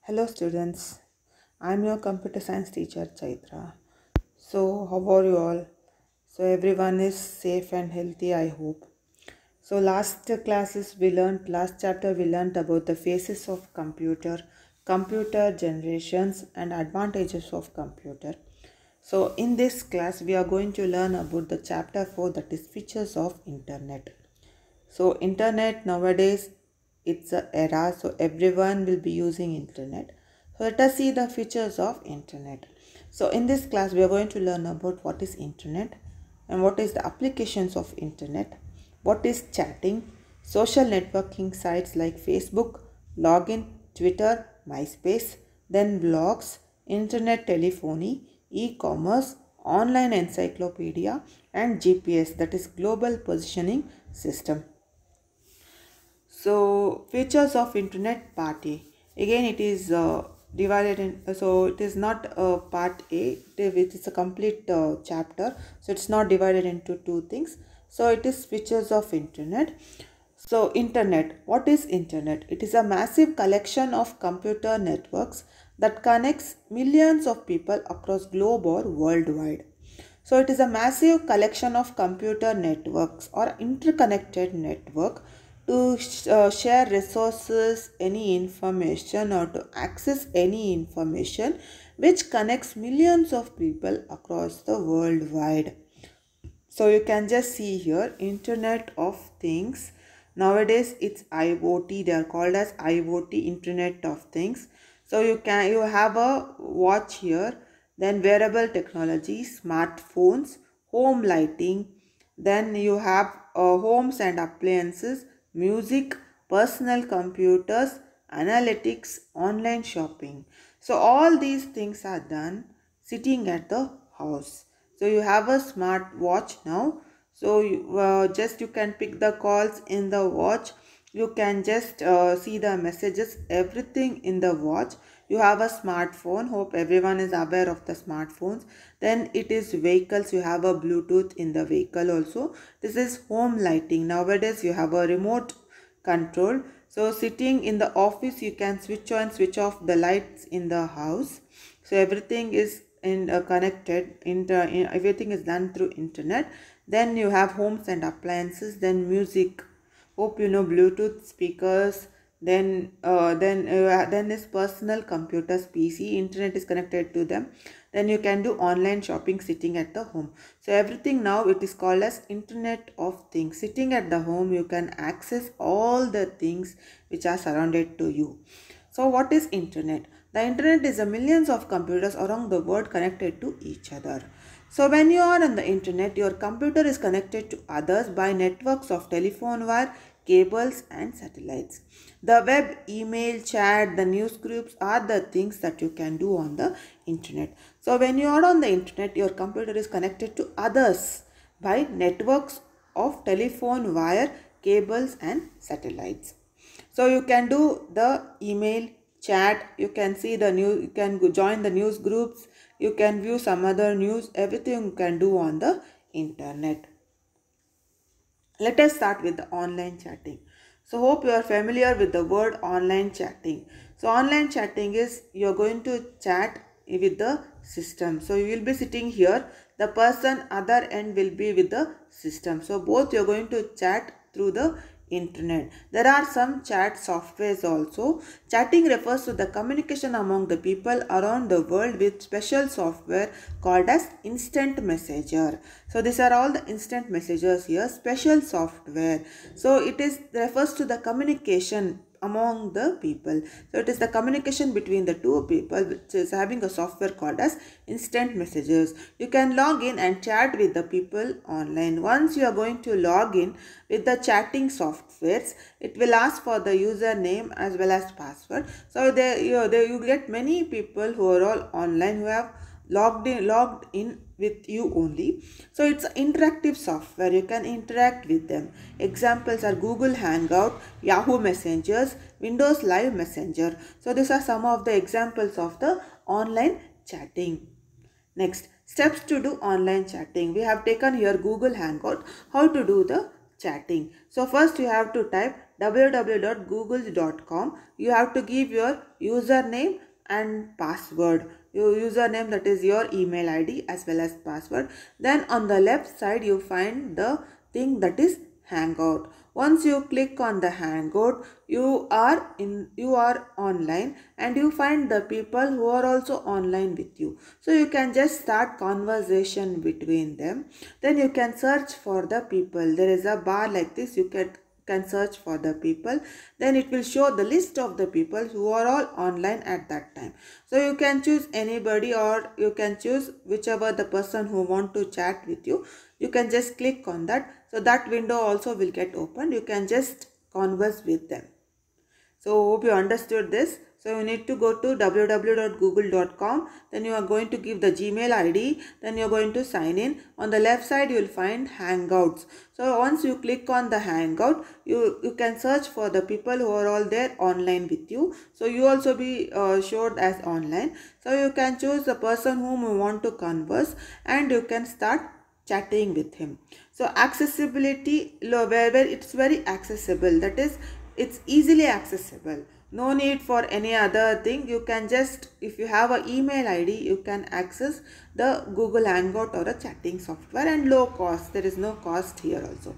Hello students, I am your computer science teacher Chaitra. So how are you all? So everyone is safe and healthy, I hope. So last chapter we learned about the phases of computer generations and advantages of computer. So in this class we are going to learn about the chapter 4, that is features of internet. So internet nowadays, it's a era, so everyone will be using internet. So let us see the features of internet. So in this class we are going to learn about what is internet and what is the applications of internet, what is chatting, social networking sites like Facebook, login, Twitter, MySpace, then blogs, internet telephony, e-commerce, online encyclopedia, and GPS, that is global positioning system. So features of internet part A. Again it is divided in, so it is not part A, it is a complete chapter, so it's not divided into two things. So it is features of internet. So internet, what is internet? It is a massive collection of computer networks that connects millions of people across globe or worldwide. So it is a massive collection of computer networks or interconnected network to share resources, any information, or to access any information, which connects millions of people across the worldwide. So you can just see here, Internet of Things. Nowadays it's IoT. They are called as IoT, Internet of Things. So you have a watch here, then wearable technology, smartphones, home lighting, then you have homes and appliances, music, personal computers, analytics, online shopping. So all these things are done sitting at the house. So you have a smart watch now. So you can pick the calls in the watch. You can just see the messages, everything in the watch. You have a smartphone. Hope everyone is aware of the smartphones. Then it is vehicles. You have a Bluetooth in the vehicle also. This is home lighting. Nowadays you have a remote control. So sitting in the office, you can switch on, switch off the lights in the house. So everything is connected. Everything is done through internet. Then you have homes and appliances. Then music. Hope you know Bluetooth speakers. Then is personal computers, PC. Internet is connected to them. Then you can do online shopping sitting at the home. So everything now it is called as Internet of Things. Sitting at the home, you can access all the things which are surrounded to you. So what is internet? The internet is a millions of computers around the world connected to each other. So when you are on the internet, your computer is connected to others by networks of telephone wire, cables and satellites. The web, email, chat, the news groups are the things that you can do on the internet. So when you are on the internet, your computer is connected to others by networks of telephone wire, cables and satellites. So you can do the email, chat, you can see the news, you can join the news groups, you can view some other news, everything you can do on the internet. Let us start with the online chatting. So hope you are familiar with the word online chatting. So online chatting is you are going to chat with the system. So you will be sitting here, the person other end will be with the system. So both you are going to chat through the internet. There are some chat softwares also. Chatting refers to the communication among the people around the world with special software called as instant messenger. So these are all the instant messengers here, special software. So it refers to the communication among the people. So it is the communication between the two people which is having a software called as instant messages. You can log in and chat with the people online. Once you are going to log in with the chatting softwares, it will ask for the username as well as password. So you get many people who are all online who have logged in with you only. So it's interactive software, you can interact with them. Examples are Google Hangout, Yahoo Messengers, Windows Live Messenger. So these are some of the examples of the online chatting. Next, steps to do online chatting. We have taken here Google Hangout, how to do the chatting. So first you have to type www.google.com. You have to give your username and password. Your username, that is your email ID, as well as password. Then on the left side you find the thing that is Hangout. Once you click on the Hangout, you are online, and you find the people who are also online with you. So you can just start conversation between them. Then you can search for the people. There is a bar like this. You can search for the people. Then it will show the list of the people who are all online at that time. So you can choose anybody, or you can choose whichever the person who want to chat with you. You can just click on that. So that window also will get opened. You can just converse with them. So hope you understood this. So you need to go to www.google.com. Then you are going to give the Gmail ID. Then you are going to sign in. On the left side you will find Hangouts. So once you click on the Hangout, you can search for the people who are all there online with you. So you also be showed as online. So you can choose the person whom you want to converse, and you can start chatting with him. So accessibility, where it's very accessible, that is, it's easily accessible. No need for any other thing. You can just, if you have an email ID, you can access the Google Hangout or a chatting software, and low cost. There is no cost here also.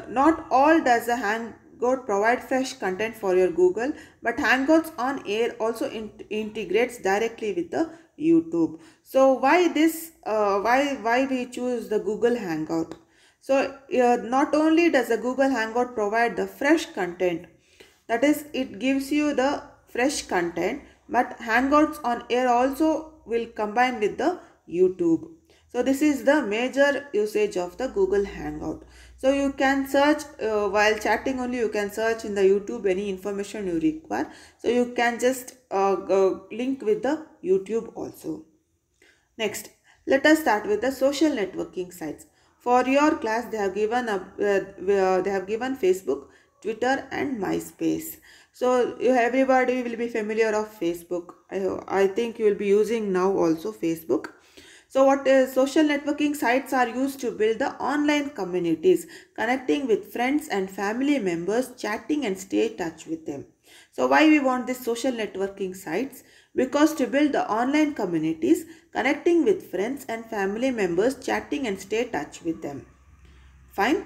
Not all does a Hangout provide fresh content for your Google, but Hangouts on Air also integrates directly with the YouTube. So why this? Why we choose the Google Hangout? So not only does the Google Hangout provide the fresh content, that is, it gives you the fresh content, but Hangouts on Air also will combine with the YouTube. So this is the major usage of the Google Hangout. So you can search while chatting only, you can search in the YouTube any information you require. So you can just link with the YouTube also. Next, let us start with the social networking sites. For your class, they have given Facebook, Twitter, and MySpace. So everybody will be familiar of Facebook. I think you will be using now also Facebook. So what is social networking sites are used to build the online communities, connecting with friends and family members, chatting and stay in touch with them. So why we want these social networking sites? Because to build the online communities, connecting with friends and family members, chatting and stay in touch with them. Fine.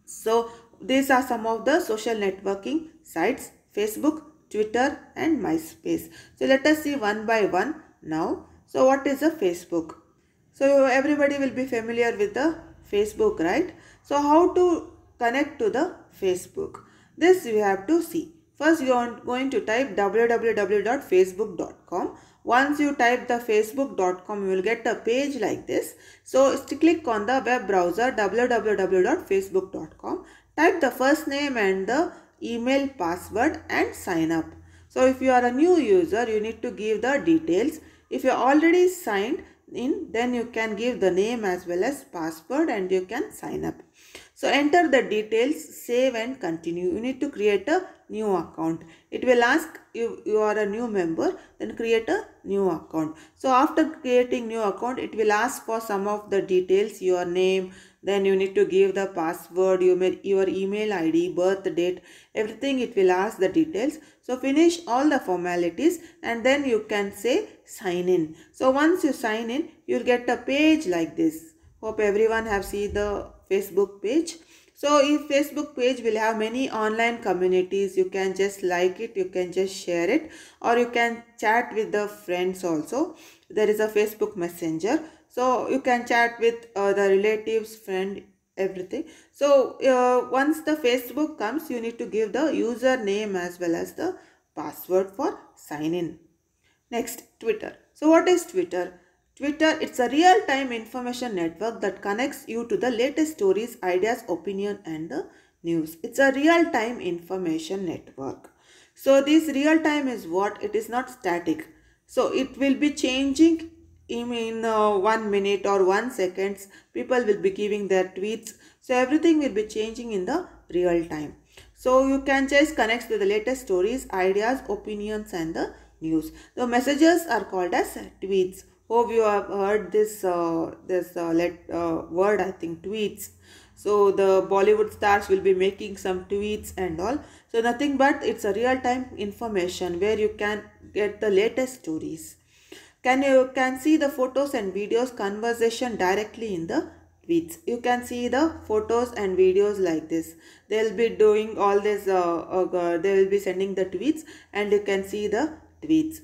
So these are some of the social networking sites: Facebook, Twitter, and MySpace. So let us see one by one now. So what is a Facebook? So everybody will be familiar with the Facebook, right? So how to connect to the Facebook? This you have to see. First you are going to type www.facebook.com. Once you type the facebook.com, you will get a page like this. So click on the web browser www.facebook.com. Type the first name and the email password and sign up. So if you are a new user, you need to give the details. If you are already signed in, then you can give the name as well as password and you can sign up. So enter the details, save and continue. You need to create a new account. It will ask if you are a new member, then create a new account. So after creating new account, it will ask for some of the details, your name, then you need to give the password, your email ID, birth date, everything it will ask the details. So finish all the formalities and then you can say sign in. So once you sign in, you'll get a page like this. Hope everyone have seen the Facebook page. So if Facebook page will have many online communities, you can just like it, you can just share it, or you can chat with the friends also. There is a Facebook Messenger. So you can chat with the relatives, friend, everything. So once the Facebook comes, you need to give the username as well as the password for sign in. Next, Twitter. So what is Twitter? Twitter, it's a real-time information network that connects you to the latest stories, ideas, opinion and the news. It's a real-time information network. So this real-time is what? It is not static. So it will be changing in 1 minute or 1 second. People will be giving their tweets. So everything will be changing in the real time. So you can just connect with the latest stories, ideas, opinions and the news. The messages are called as tweets. Hope you have heard this word, I think, tweets. So the Bollywood stars will be making some tweets and all. So nothing but it's a real time information where you can get the latest stories. You can see the photos and videos conversation directly in the tweets. You can see the photos and videos like this. They'll be doing all this. They will be sending the tweets, and you can see the tweets.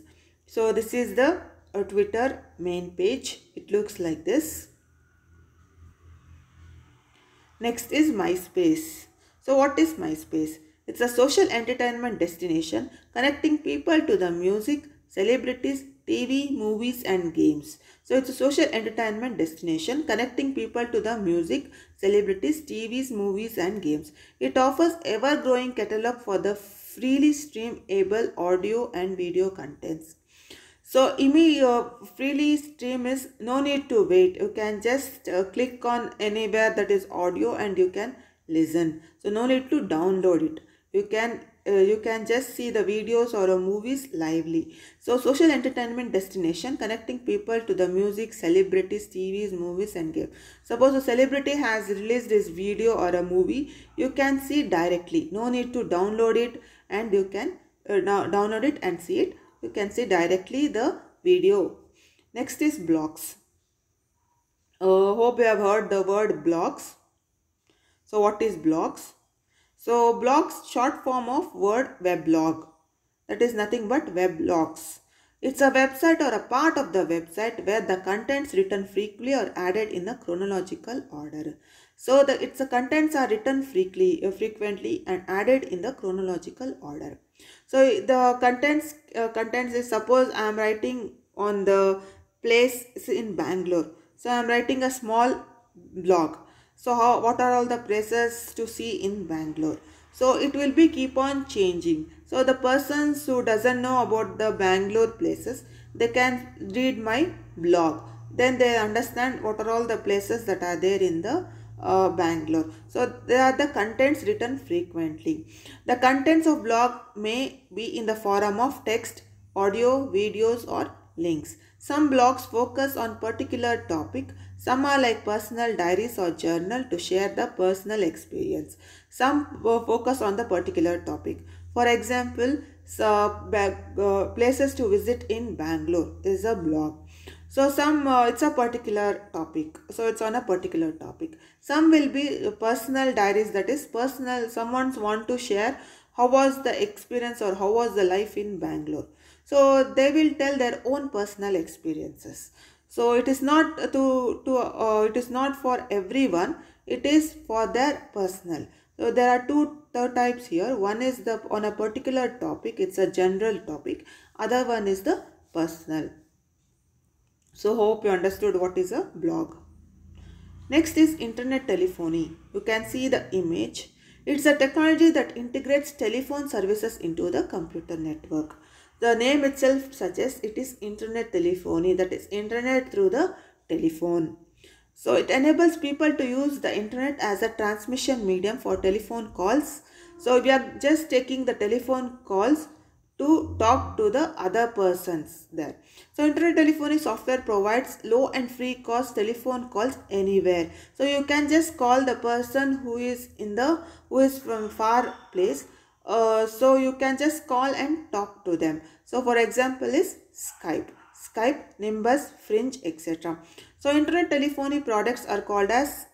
So this is the Twitter main page. It looks like this. Next is MySpace. So what is MySpace? It's a social entertainment destination connecting people to the music, celebrities, TV, movies and games. So it's a social entertainment destination connecting people to the music, celebrities, TVs, movies and games. It offers ever-growing catalog for the freely streamable audio and video contents. So freely stream is no need to wait. You can just click on anywhere that is audio and you can listen. So no need to download it. You can just see the videos or movies lively. So social entertainment destination connecting people to the music, celebrities, TVs, movies and games. Suppose a celebrity has released his video or a movie, you can see directly. No need to download it, and you can now download it and see it. You can see directly the video. Next is blogs. Hope you have heard the word blogs. So what is blogs? So blogs, short form of word weblog. That is nothing but weblogs. It's a website or a part of the website where the contents written frequently or added in a chronological order. So its contents are written frequently and added in the chronological order. So the contents is, suppose I am writing on the place in Bangalore. So I am writing a small blog. So what are all the places to see in Bangalore? So it will be keep on changing. So the persons who doesn't know about the Bangalore places, they can read my blog. Then they understand what are all the places that are there in the Bangalore. So there are the contents written frequently. The contents of blog may be in the form of text, audio, videos or links. Some blogs focus on particular topic. Some are like personal diaries or journal to share the personal experience. Some focus on the particular topic. For example, places to visit in Bangalore is a blog. So it's a particular topic. So it's on a particular topic. Some will be personal diaries, that is personal. Someone want to share how was the experience or how was the life in Bangalore. So they will tell their own personal experiences. So it is not it is not for everyone. It is for their personal. So there are two types here. One is on a particular topic. It's a general topic. Other one is the personal. So hope you understood what is a blog. Next is internet telephony. You can see the image. It's a technology that integrates telephone services into the computer network. The name itself suggests it is internet telephony, that is internet through the telephone. So it enables people to use the internet as a transmission medium for telephone calls. So we are just taking the telephone calls to talk to the other persons there. So internet telephony software provides low and free cost telephone calls anywhere. So you can just call the person who is from far place. So you can just call and talk to them. So for example is Skype, Nimbus, Fringe, etc. So internet telephony products are called as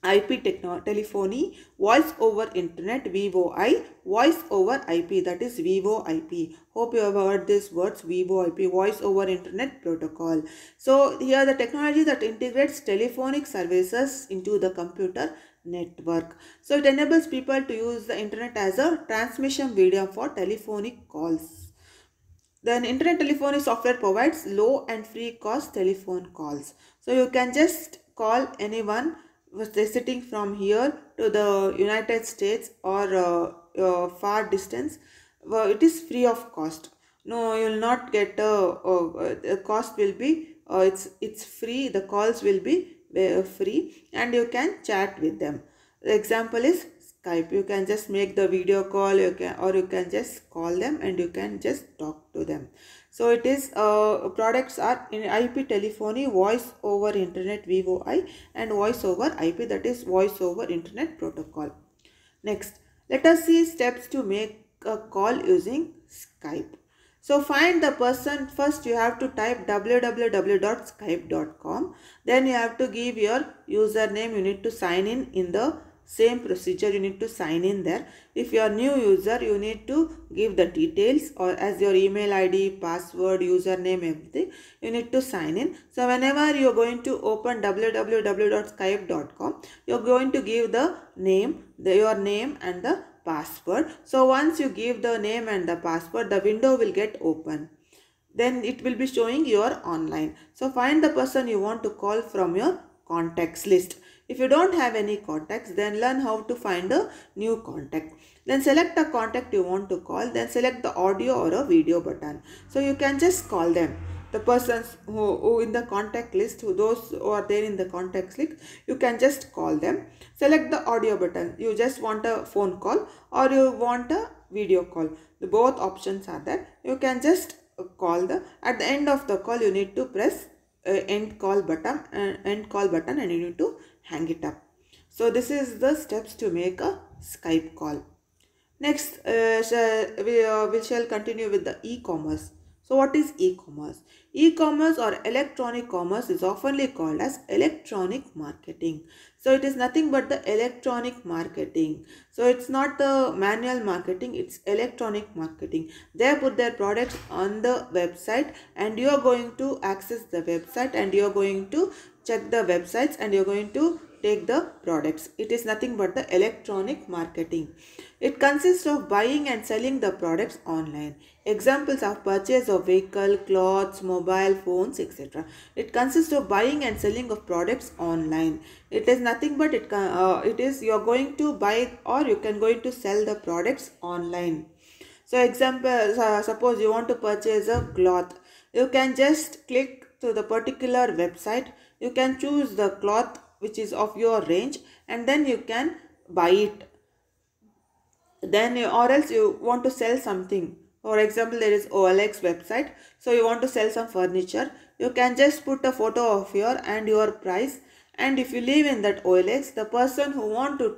IP telephony, voice over internet, VoI, voice over IP, that is VoIP. Hope you have heard these words, VoIP, voice over internet protocol. So here the technology that integrates telephonic services into the computer network. So it enables people to use the internet as a transmission medium for telephonic calls. Then internet telephony software provides low and free cost telephone calls. So you can just call anyone sitting from here to the United States or far distance. It is free of cost. No, you will not get the cost will be it's free. The calls will be free and you can chat with them. The example is Skype. You can just make the video call, you can just call them and you can just talk to them. So it is products are in IP telephony, voice over internet VoI, and voice over IP, that is voice over internet protocol. Next, let us see steps to make a call using Skype. So find the person. First you have to type www.skype.com. Then you have to give your username. You need to sign in the same procedure. You need to sign in there. If you are new user, you need to give the details or as your email ID, password, username, everything. You need to sign in. So whenever you are going to open www.skype.com, you are going to give the name, your name and the password. So once you give the name and the password, the window will get open. Then it will be showing you are online. So find the person you want to call from your contacts list. If you don't have any contacts, then learn how to find a new contact. Then select a contact you want to call. Then select the audio or a video button. So you can just call them. The persons who in the contact list, those who are there in the contact list, you can just call them. Select the audio button. You just want a phone call or you want a video call. The both options are there. You can just call at the end of the call you need to press end call button and you need to hang it up. So this is the steps to make a Skype call. Next we shall continue with the e-commerce. So what is e-commerce? E-commerce or electronic commerce is oftenly called as electronic marketing. So it is nothing but the electronic marketing. So it's not the manual marketing, it's electronic marketing. They put their products on the website and you are going to access the website and you are going to check the websites and you are going to take the products. It is nothing but the electronic marketing. It consists of buying and selling the products online. Examples of purchase of vehicle, clothes, mobile phones, etc. It consists of buying and selling of products online. It is nothing but you are going to buy or you can going to sell the products online. So example, suppose you want to purchase a cloth. You can just click to the particular website. You can choose the cloth which is of your range and then you can buy it. Then or else you want to sell something. For example, there is OLX website. So you want to sell some furniture. You can just put a photo of your price, and if you leave in that OLX, the person who want to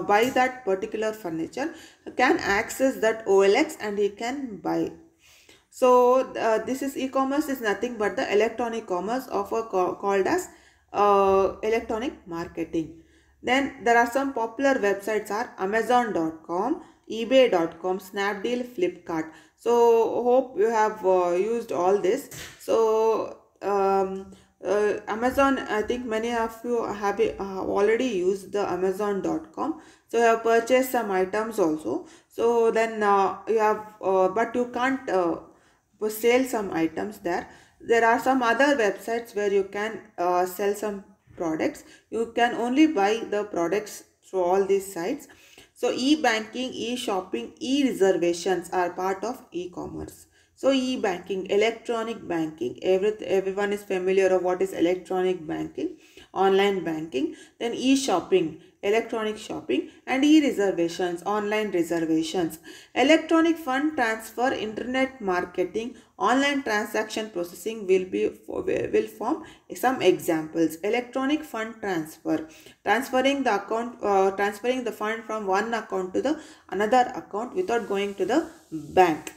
buy that particular furniture can access that OLX and he can buy. So this is e-commerce is nothing but the electronic commerce called as electronic marketing. Then there are some popular websites are Amazon.com, eBay.com, Snapdeal, Flipkart. So hope you have used all this. So Amazon, I think many of you have already used the Amazon.com. So you have purchased some items also. So then you have but you can't sell some items there. There are some other websites where you can sell some products. You can only buy the products through all these sites. So e-banking, e-shopping, e-reservations are part of e-commerce. So e-banking, electronic banking, everyone is familiar of what is electronic banking, online banking. Then e-shopping, electronic shopping, and e-reservations, online reservations. Electronic fund transfer, internet marketing, online transaction processing will form some examples. Electronic fund transfer, transferring the fund from one account to the another account without going to the bank.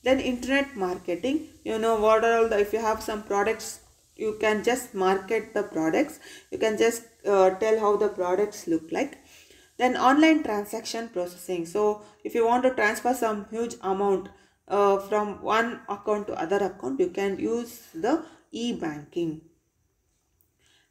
Then internet marketing, you know what are all the, if you have some products, you can just market the products. You can just tell how the products look like. Then online transaction processing. So if you want to transfer some huge amount from one account to other account, you can use the e-banking.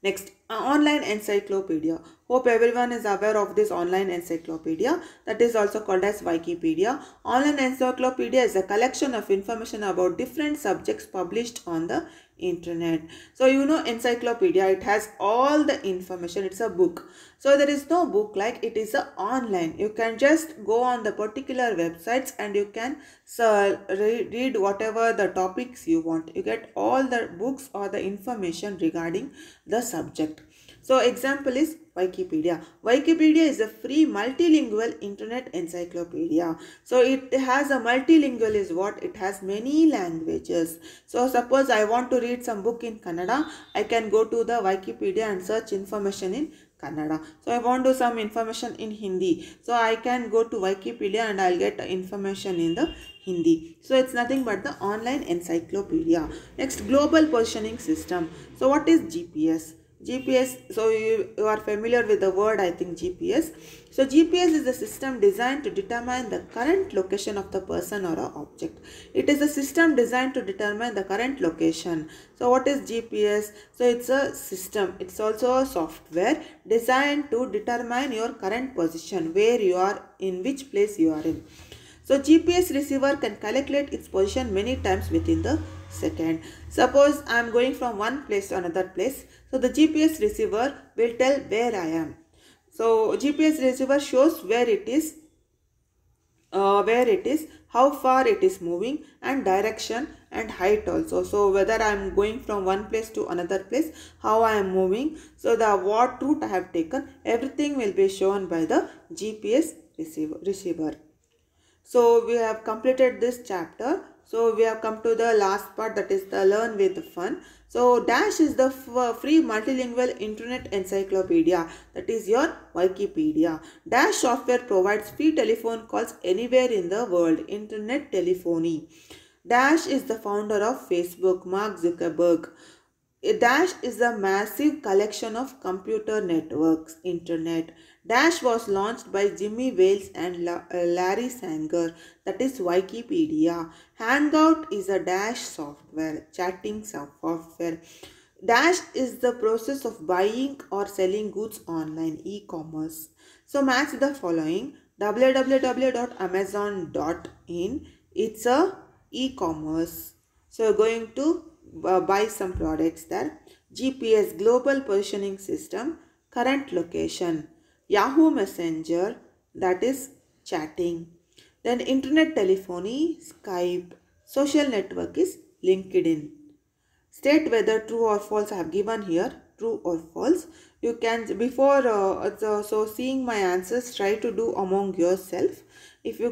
Next, online encyclopedia. Hope everyone is aware of this online encyclopedia, that is also called as Wikipedia. Online encyclopedia is a collection of information about different subjects published on the internet. So you know encyclopedia, it has all the information, it's a book. So there is no book like it is a online. You can just go on the particular websites and you can read whatever the topics you want. You get all the books or the information regarding the subject. So example is Wikipedia. Wikipedia is a free multilingual internet encyclopedia. So it has a multilingual is what? It has many languages. So suppose I want to read some book in Kannada, I can go to the Wikipedia and search information in Kannada. So I want to some information in Hindi. So I can go to Wikipedia and I'll get information in the Hindi. So it's nothing but the online encyclopedia. Next, global positioning system. So what is GPS? GPS, so you are familiar with the word, I think, GPS. So GPS is a system designed to determine the current location of the person or an object. It is a system designed to determine the current location. So what is GPS? So it's a system. It's also a software designed to determine your current position, where you are, in which place you are in. So GPS receiver can calculate its position many times within the second. Suppose I am going from one place to another place. So the GPS receiver will tell where I am. So GPS receiver shows where it is, how far it is moving, and direction and height also. So whether I am going from one place to another place, how I am moving, so the what route I have taken, everything will be shown by the GPS receiver. So we have completed this chapter. So we have come to the last part, that is the learn with fun. So Dash is the free multilingual internet encyclopedia, that is your Wikipedia. Dash software provides free telephone calls anywhere in the world, internet telephony. Dash is the founder of Facebook, Mark Zuckerberg. Dash is a massive collection of computer networks, internet. Dash was launched by Jimmy Wales and Larry Sanger, that is Wikipedia. Hangout is a Dash software, chatting software. Dash is the process of buying or selling goods online, e-commerce. So match the following: www.amazon.in, it's a e-commerce. So you're going to buy some products there. GPS, global positioning system, current location. Yahoo Messenger, that is chatting. Then internet telephony, Skype. Social network is LinkedIn. State whether true or false I have given here, true or false. You can, before so seeing my answers, try to do among yourself. If you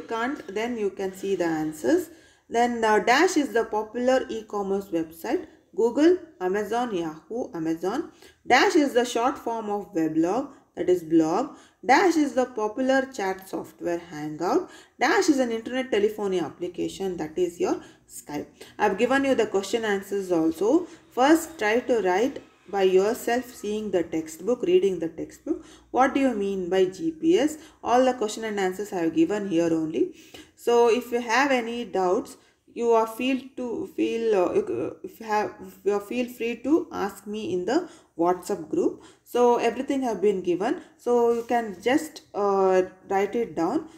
can't, then you can see the answers. Then Dash is the popular e-commerce website. Google, Amazon, Yahoo, Amazon. Dash is the short form of weblog, that is blog. Dash is the popular chat software, Hangout. Dash is an internet telephony application, that is your Skype. I have given you the question answers also. First, try to write by yourself, seeing the textbook, reading the textbook. What do you mean by GPS? All the question and answers I have given here only. So if you have any doubts, you are feel free to ask me in the WhatsApp group. So everything have been given, so you can just write it down.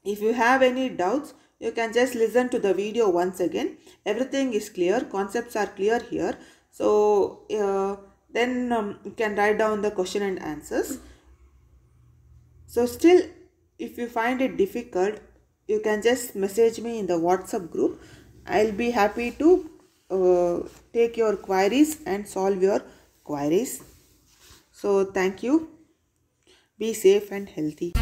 If you have any doubts, you can just listen to the video once again. Everything is clear, concepts are clear here. So then you can write down the question and answers. So still, if you find it difficult, you can just message me in the WhatsApp group. I'll be happy to take your queries and solve your queries. So thank you. Be safe and healthy.